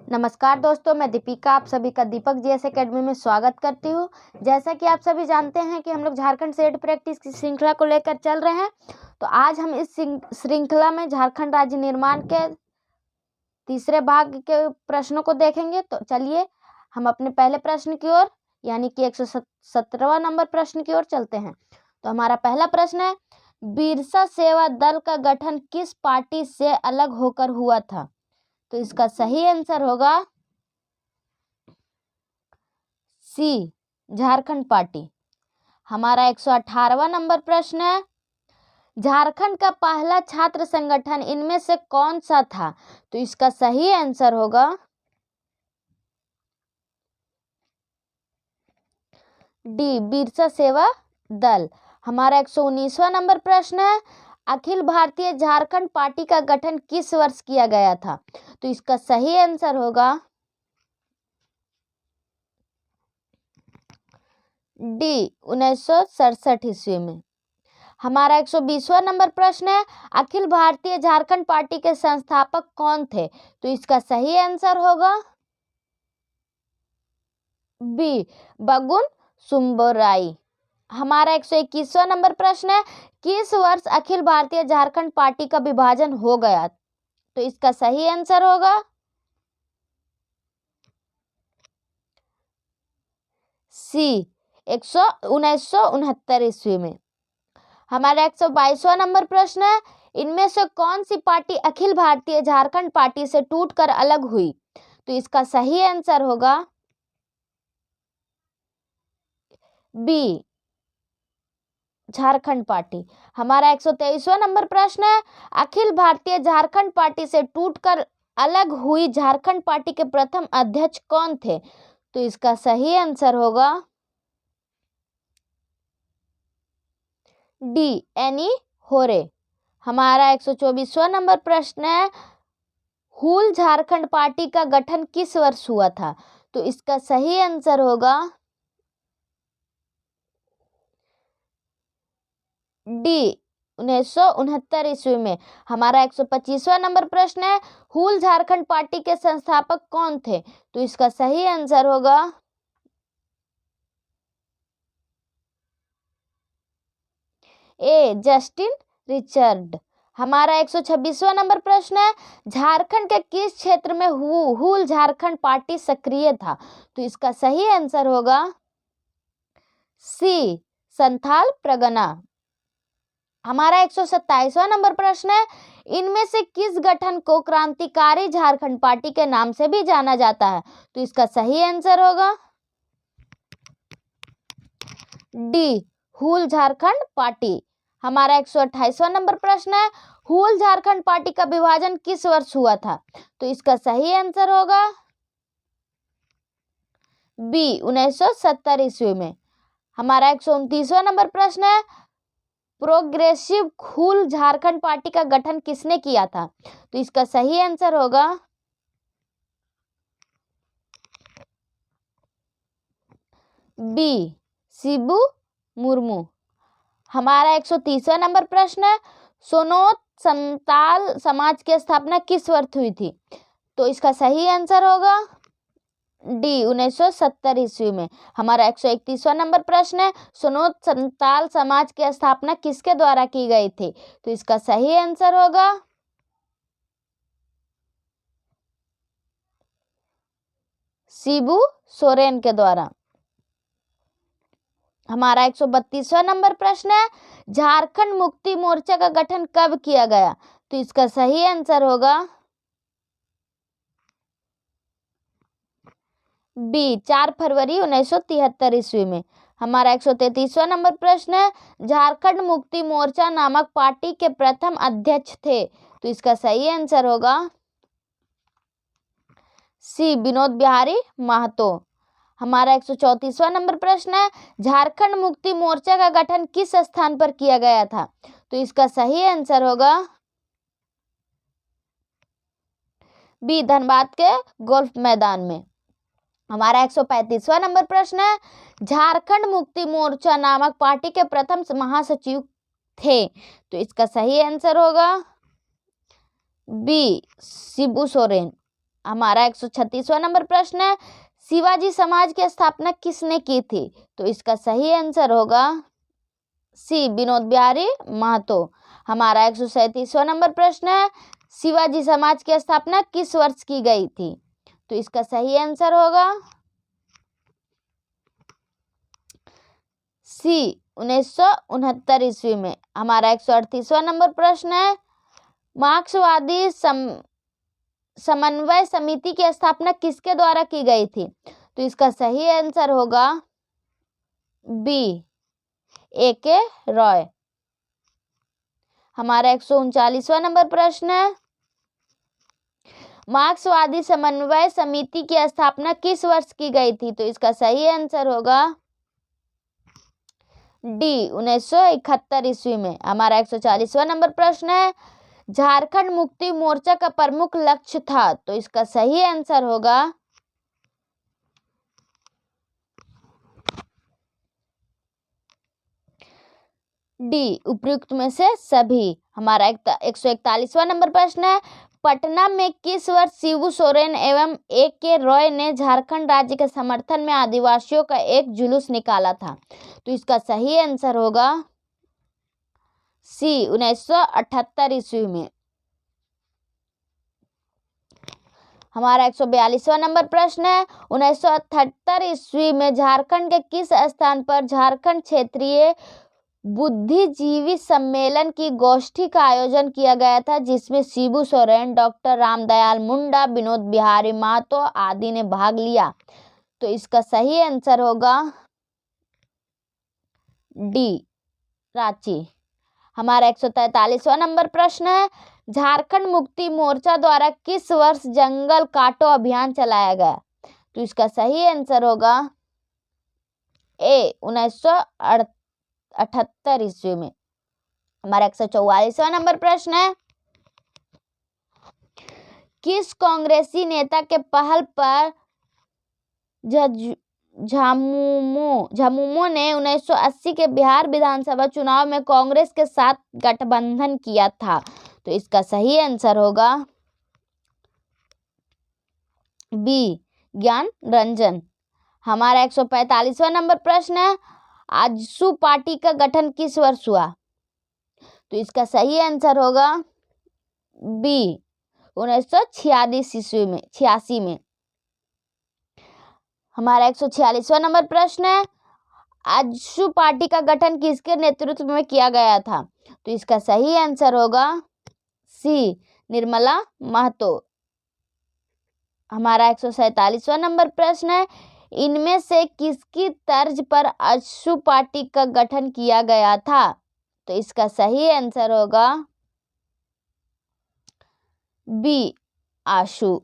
नमस्कार दोस्तों, मैं दीपिका आप सभी का दीपक जीएस एकेडमी में स्वागत करती हूँ। जैसा कि आप सभी जानते हैं कि हम लोग झारखंड सेट प्रैक्टिस की श्रृंखला को लेकर चल रहे हैं। तो आज हम इस श्रृंखला में झारखंड राज्य निर्माण के तीसरे भाग के प्रश्नों को देखेंगे। तो चलिए हम अपने पहले प्रश्न की ओर यानी कि 117वां नंबर प्रश्न की ओर चलते हैं। तो हमारा पहला प्रश्न है, बिरसा सेवा दल का गठन किस पार्टी से अलग होकर हुआ था? तो इसका सही आंसर होगा सी, झारखंड पार्टी। हमारा 118वां नंबर प्रश्न है, झारखंड का पहला छात्र संगठन इनमें से कौन सा था? तो इसका सही आंसर होगा डी, बिरसा सेवा दल। हमारा 119वां नंबर प्रश्न है, अखिल भारतीय झारखंड पार्टी का गठन किस वर्ष किया गया था? तो इसका सही आंसर होगा डी, 1967 ईस्वी में। हमारा 120वां नंबर प्रश्न है, अखिल भारतीय झारखंड पार्टी के संस्थापक कौन थे? तो इसका सही आंसर होगा बी, बगुन सुब्बोराई। हमारा 121वां नंबर प्रश्न है, किस वर्ष अखिल भारतीय झारखंड पार्टी का विभाजन हो गया? तो इसका सही आंसर होगा सी, 1969 ईस्वी में। हमारा 122वां नंबर प्रश्न है, इनमें से कौन सी पार्टी अखिल भारतीय झारखंड पार्टी से टूटकर अलग हुई? तो इसका सही आंसर होगा बी, झारखंड पार्टी। हमारा 123वां नंबर प्रश्न है, अखिल भारतीय झारखंड पार्टी से टूटकर अलग हुई झारखंड पार्टी के प्रथम अध्यक्ष कौन थे? तो इसका सही आंसर होगा डी, एनी होरे। हमारा 124वां नंबर प्रश्न है, हूल झारखंड पार्टी का गठन किस वर्ष हुआ था? तो इसका सही आंसर होगा डी, 1969 ईस्वी में। हमारा 125वां नंबर प्रश्न है, हूल झारखंड पार्टी के संस्थापक कौन थे? तो इसका सही आंसर होगा ए, जस्टिन रिचर्ड। हमारा 126वां नंबर प्रश्न है, झारखंड के किस क्षेत्र में हूल झारखंड पार्टी सक्रिय था? तो इसका सही आंसर होगा सी, संथाल परगना। हमारा 127वां नंबर प्रश्न है, इनमें से किस गठन को क्रांतिकारी झारखंड पार्टी के नाम से भी जाना जाता है? तो इसका सही आंसर होगा डी, हूल झारखंड पार्टी। हमारा 128वां नंबर प्रश्न है, हूल झारखंड पार्टी का विभाजन किस वर्ष हुआ था? तो इसका सही आंसर होगा बी, 1970 ईस्वी में। हमारा 129वां नंबर प्रश्न है, प्रोग्रेसिव हूल झारखंड पार्टी का गठन किसने किया था? तो इसका सही आंसर होगा बी, शिबू मुर्मू। हमारा 130वां नंबर प्रश्न है, सोनोत संताल समाज की स्थापना किस वर्ष हुई थी? तो इसका सही आंसर होगा डी, 1970 ईस्वी में। हमारा 131वां नंबर प्रश्न है, सोनोत संताल समाज की स्थापना किसके द्वारा की गई थी? तो इसका सही आंसर होगा शिबू सोरेन के द्वारा। हमारा 132वां नंबर प्रश्न है, झारखंड मुक्ति मोर्चा का गठन कब किया गया? तो इसका सही आंसर होगा बी, 4 फरवरी 1973 ईस्वी में। हमारा 133वां नंबर प्रश्न है, झारखंड मुक्ति मोर्चा नामक पार्टी के प्रथम अध्यक्ष थे? तो इसका सही आंसर होगा सी, विनोद बिहारी महतो। हमारा 134वां नंबर प्रश्न है, झारखंड मुक्ति मोर्चा का गठन किस स्थान पर किया गया था? तो इसका सही आंसर होगा बी, धनबाद के गोल्फ मैदान में। हमारा 135वां नंबर प्रश्न है, झारखंड मुक्ति मोर्चा नामक पार्टी के प्रथम महासचिव थे? तो इसका सही आंसर होगा बी, शिबू सोरेन। हमारा 136वां नंबर प्रश्न है, शिवाजी समाज की स्थापना किसने की थी? तो इसका सही आंसर होगा सी, विनोद बिहारी महतो। हमारा 137वां नंबर प्रश्न है, शिवाजी समाज की स्थापना किस वर्ष की गई थी? तो इसका सही आंसर होगा सी, 1969 ईस्वी में। हमारा 138वां नंबर प्रश्न है, मार्क्सवादी समन्वय समिति की स्थापना किसके द्वारा की गई थी? तो इसका सही आंसर होगा बी, A.K. रॉय। हमारा 139वां नंबर प्रश्न है, मार्क्सवादी समन्वय समिति की स्थापना किस वर्ष की गई थी? तो इसका सही आंसर होगा डी, 1971 ईस्वी में। हमारा 140वां नंबर प्रश्न है, झारखंड मुक्ति मोर्चा का प्रमुख लक्ष्य था? तो इसका सही आंसर होगा डी, उपयुक्त में से सभी। हमारा 141वां नंबर प्रश्न है, पटना में किस वर्ष शिबू सोरेन एवं A.K. रॉय ने झारखंड राज्य के समर्थन में आदिवासियों का एक जुलूस निकाला था? तो इसका सही आंसर होगा सी, 1978 ईस्वी में। हमारा 142वां नंबर प्रश्न है, 1978 ईस्वी में झारखंड के किस स्थान पर झारखंड क्षेत्रीय बुद्धिजीवी सम्मेलन की गोष्ठी का आयोजन किया गया था, जिसमें शिबू सोरेन, डॉक्टर रामदयाल मुंडा, विनोद बिहारी महतो आदि ने भाग लिया? तो इसका सही आंसर होगा डी, रांची। हमारा 143वां नंबर प्रश्न है, झारखंड मुक्ति मोर्चा द्वारा किस वर्ष जंगल काटो अभियान चलाया गया? तो इसका सही आंसर होगा ए, 1978 ईस्वी में। हमारा 144वां नंबर प्रश्न है, किस कांग्रेसी नेता के पहल पर झामुमो ने 1980 के बिहार विधानसभा चुनाव में कांग्रेस के साथ गठबंधन किया था? तो इसका सही आंसर होगा बी, ज्ञान रंजन। हमारा 145वां नंबर प्रश्न है, आजसू पार्टी का गठन किस वर्ष हुआ? तो इसका सही आंसर होगा बी, 1986 ईस्वी में, 86 में। हमारा 146वां नंबर प्रश्न है, आजसू पार्टी का गठन किसके नेतृत्व में किया गया था? तो इसका सही आंसर होगा सी, निर्मला महतो। हमारा 147वां नंबर प्रश्न है, इनमें से किसकी तर्ज पर आजसू पार्टी का गठन किया गया था? तो इसका सही आंसर होगा बी, आशु।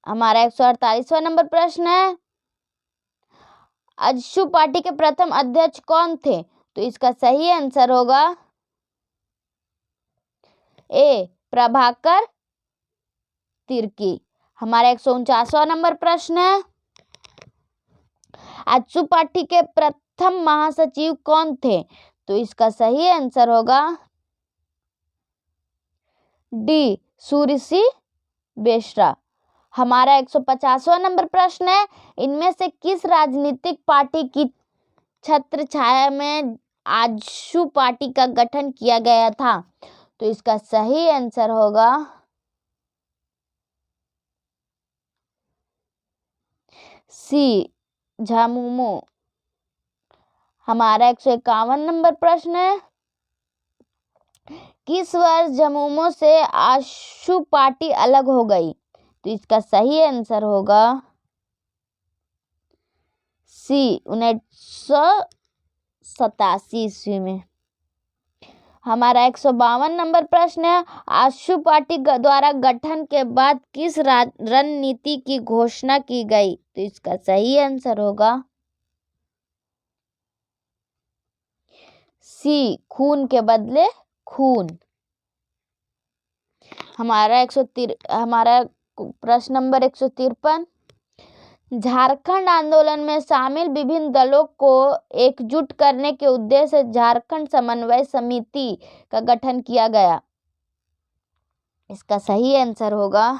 हमारा 148वां नंबर प्रश्न है, आजसू पार्टी के प्रथम अध्यक्ष कौन थे? तो इसका सही आंसर होगा ए, प्रभाकर तिर्की। हमारा 149वां नंबर प्रश्न है, आजसू पार्टी के प्रथम महासचिव कौन थे? तो इसका सही आंसर होगा डी, सूर्यसी बेसरा। हमारा 150वां नंबर प्रश्न है, इनमें से किस राजनीतिक पार्टी की छत्र छाया में आजसू पार्टी का गठन किया गया था? तो इसका सही आंसर होगा सी, झामुमो। हमारा 151 नंबर प्रश्न है, किस वर्ष झामुमो से आजसू पार्टी अलग हो गई? तो इसका सही आंसर होगा सी, 1987 ईस्वी में। हमारा 152 नंबर प्रश्न है, आजसू पार्टी द्वारा गठन के बाद किस रणनीति की घोषणा की गई? तो इसका सही आंसर होगा सी, खून के बदले खून। हमारा प्रश्न नंबर 153, झारखंड आंदोलन में शामिल विभिन्न दलों को एकजुट करने के उद्देश्य से झारखंड समन्वय समिति का गठन किया गया? इसका सही आंसर होगा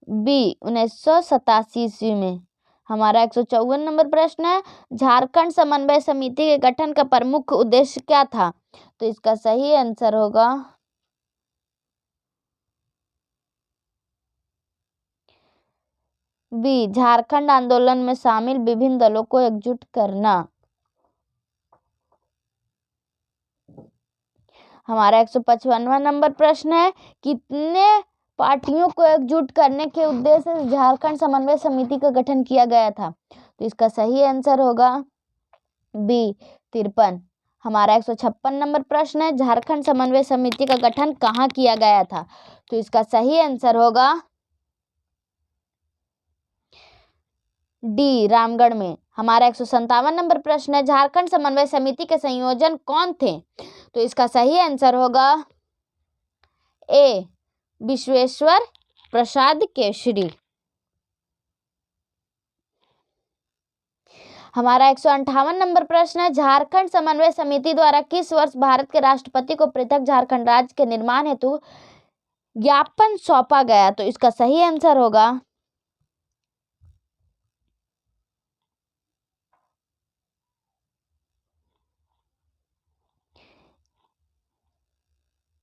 बी 1987 ईस्वी में। हमारा 154 नंबर प्रश्न है, झारखंड समन्वय समिति के गठन का प्रमुख उद्देश्य क्या था? तो इसका सही आंसर होगा बी, झारखंड आंदोलन में शामिल विभिन्न दलों को एकजुट करना। हमारा 155वां नंबर प्रश्न है, कितने पार्टियों को एकजुट करने के उद्देश्य से झारखंड समन्वय समिति का गठन किया गया था? तो इसका सही आंसर होगा बी, 53। हमारा 156 नंबर प्रश्न है, झारखंड समन्वय समिति का गठन कहाँ किया गया था? तो इसका सही आंसर होगा डी, रामगढ़ में। हमारा 157 नंबर प्रश्न है, झारखंड समन्वय समिति के संयोजन कौन थे? तो इसका सही आंसर होगा ए, विश्वेश्वर प्रसाद केसरी। हमारा 158 नंबर प्रश्न है, झारखंड समन्वय समिति द्वारा किस वर्ष भारत के राष्ट्रपति को पृथक झारखंड राज्य के निर्माण हेतु ज्ञापन सौंपा गया? तो इसका सही आंसर होगा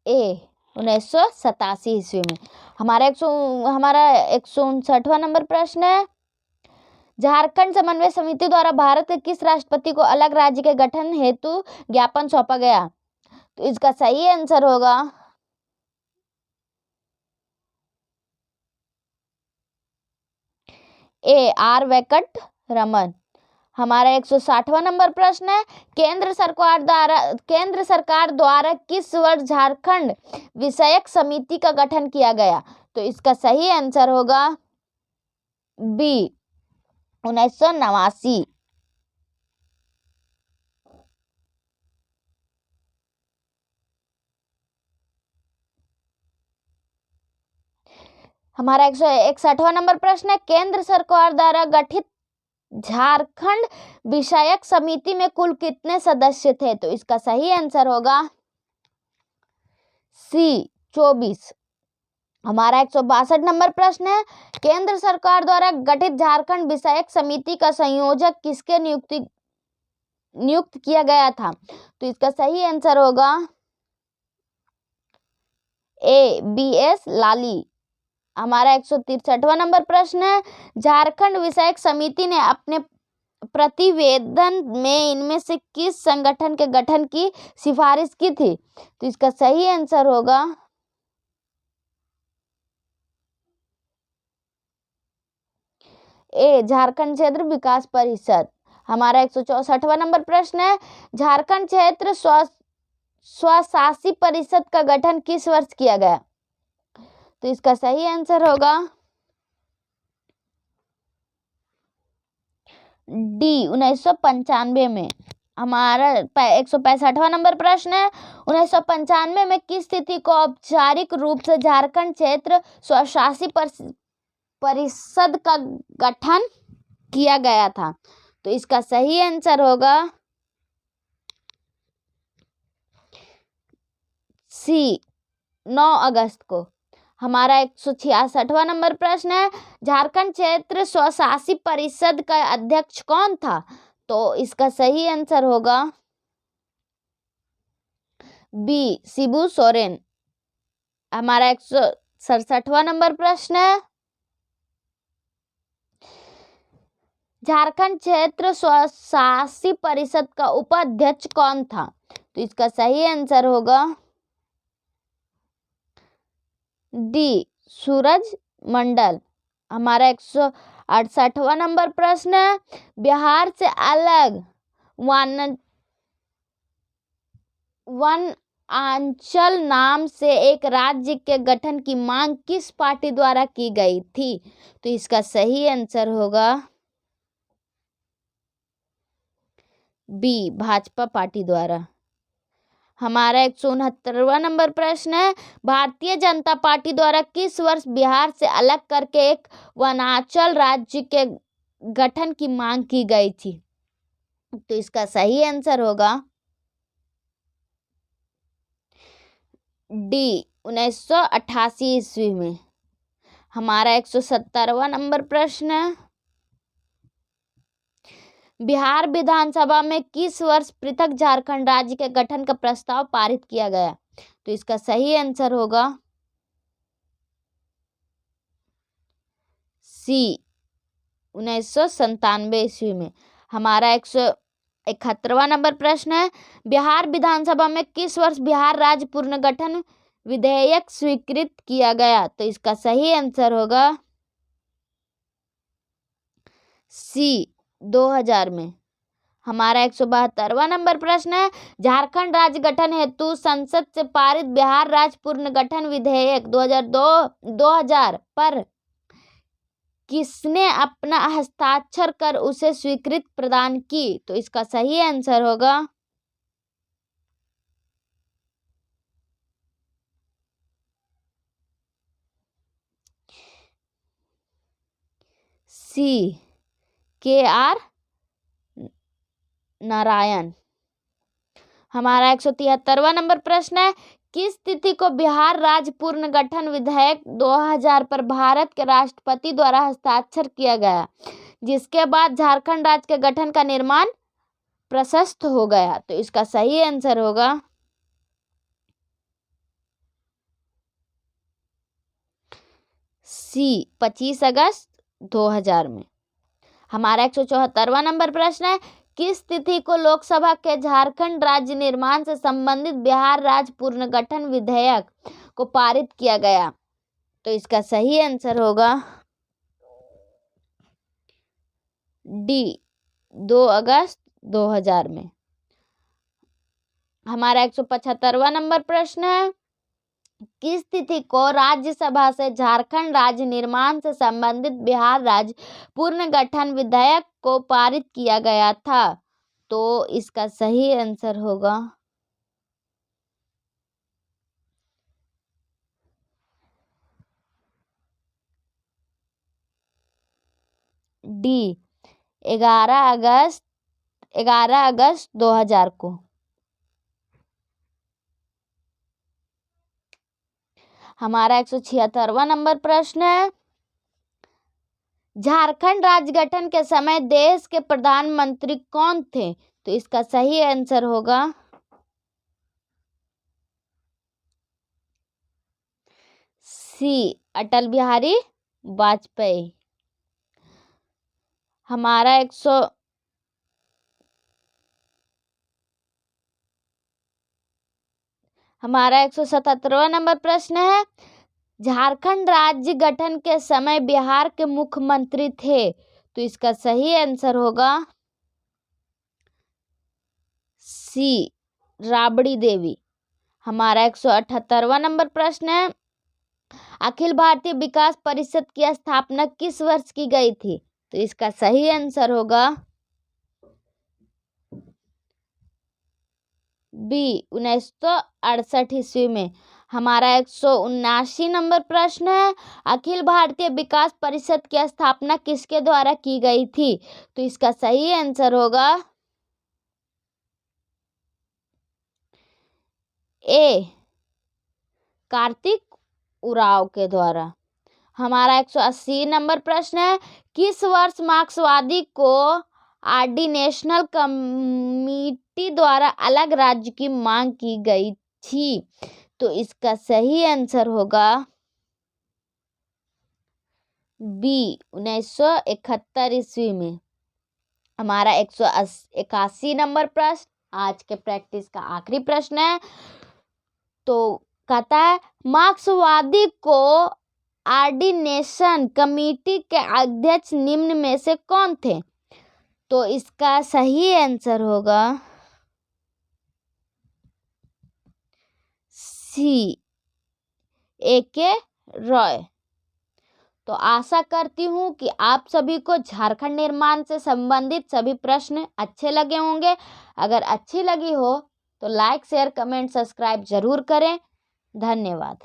ए, 1987 ईस्वी में। हमारा 159वां नंबर प्रश्न है, झारखंड समन्वय समिति द्वारा भारत के किस राष्ट्रपति को अलग राज्य के गठन हेतु ज्ञापन सौंपा गया? तो इसका सही आंसर होगा ए, आर वेंकट रमन। हमारा 160वां नंबर प्रश्न है, केंद्र सरकार द्वारा किस वर्ष झारखंड विषयक समिति का गठन किया गया? तो इसका सही आंसर होगा बी, 1989। हमारा 161वां नंबर प्रश्न है, केंद्र सरकार द्वारा गठित झारखंड विषयक समिति में कुल कितने सदस्य थे? तो इसका सही आंसर होगा सी, 24। हमारा 162 नंबर प्रश्न है, केंद्र सरकार द्वारा गठित झारखंड विषयक समिति का संयोजक किसके नियुक्त किया गया था? तो इसका सही आंसर होगा ए, बी एस लाली। हमारा 163वां नंबर प्रश्न है, झारखंड विषयक समिति ने अपने प्रतिवेदन में इनमें से किस संगठन के गठन की सिफारिश की थी? तो इसका सही आंसर होगा ए, झारखंड क्षेत्र विकास परिषद। हमारा 164वां नंबर प्रश्न है, झारखंड क्षेत्र स्वशासी परिषद का गठन किस वर्ष किया गया? तो इसका सही आंसर होगा डी, 1995 में। हमारा 165वां नंबर प्रश्न है, 1995 में किस तिथि को औपचारिक रूप से झारखंड क्षेत्र स्वशासी परिषद का गठन किया गया था? तो इसका सही आंसर होगा सी, 9 अगस्त को। हमारा 166वां नंबर प्रश्न है, झारखंड क्षेत्र स्वशासी परिषद का अध्यक्ष कौन था? तो इसका सही आंसर होगा बी, शिबू सोरेन। हमारा 167वां नंबर प्रश्न है, झारखंड क्षेत्र स्वशासी परिषद का उपाध्यक्ष कौन था? तो इसका सही आंसर होगा डी, सूरज मंडल। हमारा 168वां नंबर प्रश्न है, बिहार से अलग वनांचल नाम से एक राज्य के गठन की मांग किस पार्टी द्वारा की गई थी? तो इसका सही आंसर होगा बी, भाजपा पार्टी द्वारा। हमारा 169वां नंबर प्रश्न है, भारतीय जनता पार्टी द्वारा किस वर्ष बिहार से अलग करके एक वनांचल राज्य के गठन की मांग की गई थी? तो इसका सही आंसर होगा डी, 1988 ईस्वी में। हमारा 170वां नंबर प्रश्न है, बिहार विधानसभा में किस वर्ष पृथक झारखंड राज्य के गठन का प्रस्ताव पारित किया गया? तो इसका सही आंसर होगा सी, 1997 ईस्वी में। हमारा 171वां नंबर प्रश्न है, बिहार विधानसभा में किस वर्ष बिहार राज्य पुनर्गठन विधेयक स्वीकृत किया गया? तो इसका सही आंसर होगा सी, 2000 में। हमारा 172वां नंबर प्रश्न है, झारखंड राज्य गठन हेतु संसद से पारित बिहार राज्य पुनर्गठन विधेयक 2000 पर किसने अपना हस्ताक्षर कर उसे स्वीकृति प्रदान की? तो इसका सही आंसर होगा सी, KR नारायण। हमारा 173वां नंबर प्रश्न है, किस तिथि को बिहार राज्य पुनर्गठन विधेयक 2000 पर भारत के राष्ट्रपति द्वारा हस्ताक्षर किया गया, जिसके बाद झारखंड राज्य के गठन का निर्माण प्रशस्त हो गया? तो इसका सही आंसर होगा सी, 25 अगस्त 2000 में। हमारा 174वां नंबर प्रश्न है, किस तिथि को लोकसभा के झारखंड राज्य निर्माण से संबंधित बिहार राज्य पुनर्गठन विधेयक को पारित किया गया? तो इसका सही आंसर होगा डी, 2 अगस्त 2000 में। हमारा 175वां नंबर प्रश्न है, किस तिथि को राज्यसभा से झारखंड राज्य निर्माण से संबंधित बिहार राज्य पुनर्गठन विधेयक को पारित किया गया था? तो इसका सही आंसर होगा डी, 11 अगस्त 2000 को। हमारा 176वां नंबर प्रश्न है, झारखंड राज्य गठन के समय देश के प्रधानमंत्री कौन थे? तो इसका सही आंसर होगा सी, अटल बिहारी वाजपेयी। हमारा 177वां नंबर प्रश्न है, झारखंड राज्य गठन के समय बिहार के मुख्यमंत्री थे? तो इसका सही आंसर होगा सी, राबड़ी देवी। हमारा 178वां नंबर प्रश्न है, अखिल भारतीय विकास परिषद की स्थापना किस वर्ष की गई थी? तो इसका सही आंसर होगा बी, 1968 ईस्वी में। हमारा 179 नंबर प्रश्न है, अखिल भारतीय विकास परिषद की स्थापना किसके द्वारा की गई थी? तो इसका सही आंसर होगा ए, कार्तिक उरांव के द्वारा। हमारा 180 नंबर प्रश्न है, किस वर्ष मार्क्सवादी को आरडी नेशनल कमेटी द्वारा अलग राज्य की मांग की गई थी? तो इसका सही आंसर होगा बी, 1971 ईस्वी में। हमारा 181 नंबर प्रश्न आज के प्रैक्टिस का आखिरी प्रश्न है, तो कहता है, मार्क्सवादी को आर्डिनेशन कमेटी के अध्यक्ष निम्न में से कौन थे? तो इसका सही आंसर होगा सी, AK रॉय। तो आशा करती हूँ कि आप सभी को झारखंड निर्माण से संबंधित सभी प्रश्न अच्छे लगे होंगे। अगर अच्छी लगी हो तो लाइक, शेयर, कमेंट, सब्सक्राइब जरूर करें। धन्यवाद।